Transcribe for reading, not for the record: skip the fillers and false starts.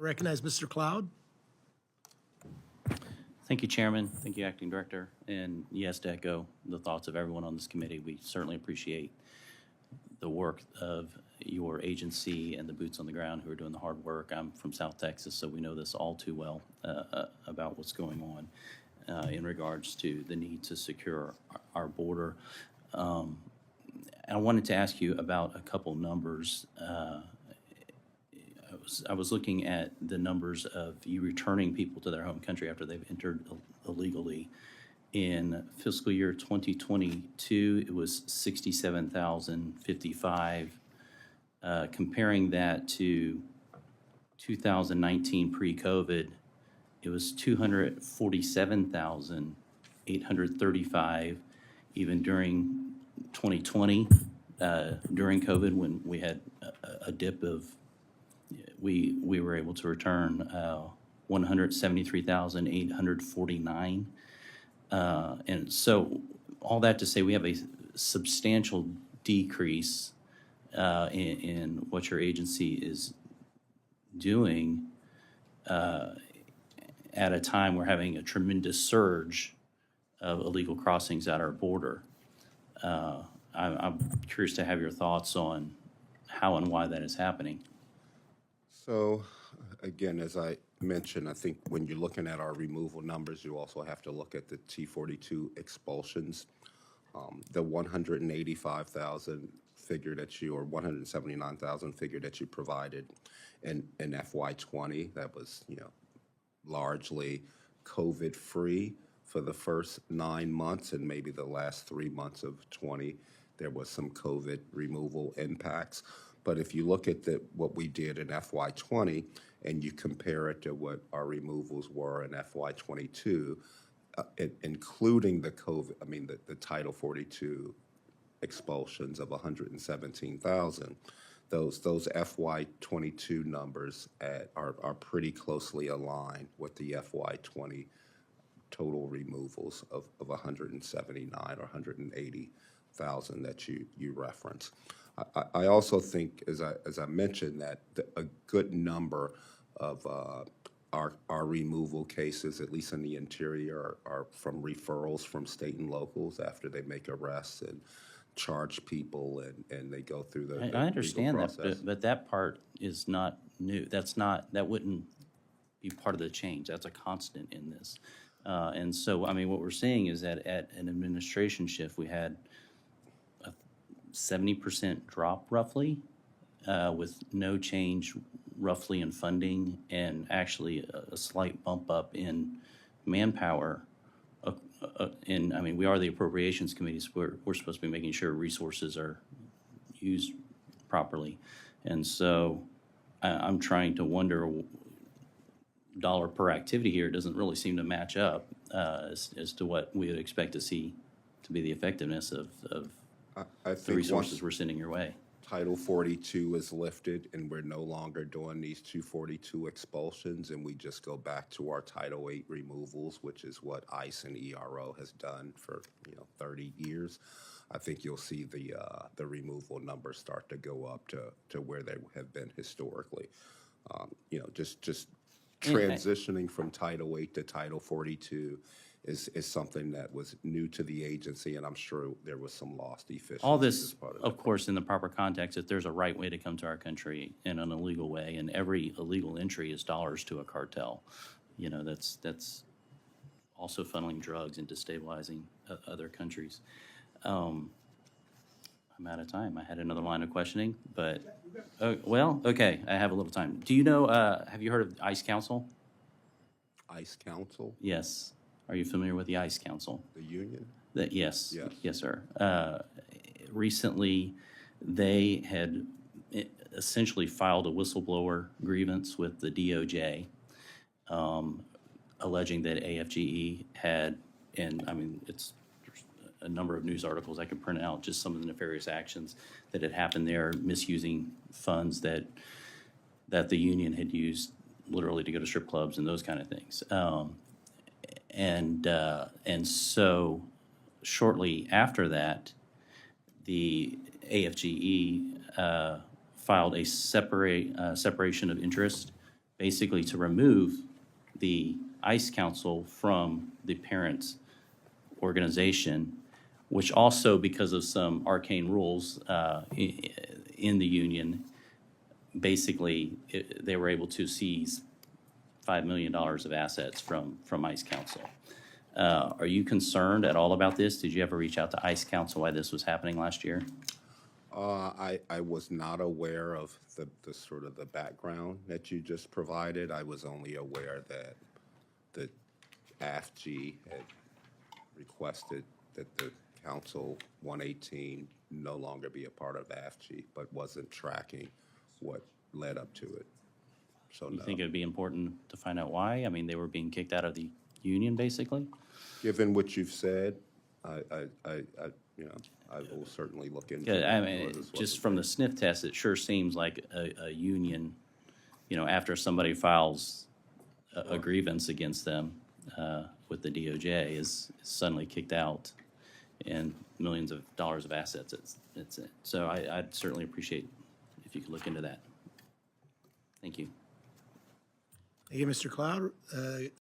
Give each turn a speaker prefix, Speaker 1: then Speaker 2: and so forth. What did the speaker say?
Speaker 1: Recognize Mr. Cloud.
Speaker 2: Thank you, Chairman. Thank you, Acting Director. And yes, to echo the thoughts of everyone on this committee, we certainly appreciate the work of your agency and the boots on the ground who are doing the hard work. I'm from South Texas, so we know this all too well about what's going on in regards to the need to secure our border. I wanted to ask you about a couple numbers. I was looking at the numbers of you returning people to their home country after they've entered illegally. In fiscal year 2022, it was 67,055. Comparing that to 2019 pre-COVID, it was 247,835. Even during 2020, during COVID, when we had a dip of, we were able to return 173,849. And so all that to say, we have a substantial decrease in what your agency is doing at a time we're having a tremendous surge of illegal crossings at our border. I'm curious to have your thoughts on how and why that is happening.
Speaker 3: So, again, as I mentioned, I think when you're looking at our removal numbers, you also have to look at the T-42 expulsions. The 185,000 figure that you, or 179,000 figure that you provided in FY20, that was, largely COVID-free for the first 9 months, and maybe the last 3 months of 20, there was some COVID removal impacts. But if you look at what we did in FY20 and you compare it to what our removals were in FY22, including the COVID, the Title 42 expulsions of 117,000, those FY22 numbers are pretty closely aligned with the FY20 total removals of 179 or 180,000 that you reference. I also think, as I mentioned, that a good number of our removal cases, at least in the interior, are from referrals from state and locals after they make arrests and charge people and they go through the
Speaker 2: I understand
Speaker 3: legal
Speaker 2: that,
Speaker 3: process.
Speaker 2: but that part is not new. That wouldn't be part of the change. That's a constant in this. And so, what we're seeing is that at an administration shift, we had 70% drop roughly, with no change roughly in funding, and actually a slight bump up in manpower. We are the Appropriations Committee, so we're supposed to be making sure resources are used properly. And so I'm trying to wonder, dollar per activity here doesn't really seem to match up as to what we would expect to see to be the effectiveness of
Speaker 3: I
Speaker 2: the
Speaker 3: think
Speaker 2: resources
Speaker 3: once
Speaker 2: we're sending your way.
Speaker 3: Title 42 is lifted and we're no longer doing these 242 expulsions and we just go back to our Title 8 removals, which is what ICE and ERO has done for 30 years. I think you'll see the removal numbers start to go up to where they have been historically. Just transitioning from Title 8 to Title 42 is something that was new to the agency, and I'm sure there was some lost efficiency.
Speaker 2: All this,
Speaker 3: as part
Speaker 2: of course, in the proper context, if there's a right way to come to our country in an illegal way, and every illegal entry is dollars to a cartel, that's also funneling drugs and destabilizing other countries. I'm out of time. I had another line of questioning, but, okay, I have a little time. Do you know, have you heard of ICE Council?
Speaker 3: ICE Council,
Speaker 2: Yes. Are you familiar with the ICE Council?
Speaker 3: the union?
Speaker 2: Yes.
Speaker 3: Yes.
Speaker 2: Yes, sir. Recently, they had essentially filed a whistleblower grievance with the DOJ, alleging that AFGE had, and it's a number of news articles I could print out, just some of the nefarious actions that had happened there, misusing funds that the union had used literally to go to strip clubs and those kind of things. And so shortly after that, the AFGE filed a separation of interest basically to remove the ICE council from the parent organization, which also, because of some arcane rules in the union, basically, they were able to seize $5 million of assets from ICE council. Are you concerned at all about this? Did you ever reach out to ICE council why this was happening last year?
Speaker 3: I was not aware of the sort of the background that you just provided. I was only aware that the AFG had requested that the Council 118 no longer be a part of AFG, but wasn't tracking what led up to it. So
Speaker 2: You
Speaker 3: no.
Speaker 2: think it would be important to find out why? I mean, they were being kicked out of the union, basically?
Speaker 3: Given what you've said, I will certainly look into it.
Speaker 2: Yeah, I mean, just from the sniff test, it sure seems like a union, after somebody files a grievance against them with the DOJ is suddenly kicked out and millions of dollars of assets. It's it. So I'd certainly appreciate if you could look into that. Thank you.
Speaker 1: Thank you, Mr. Cloud.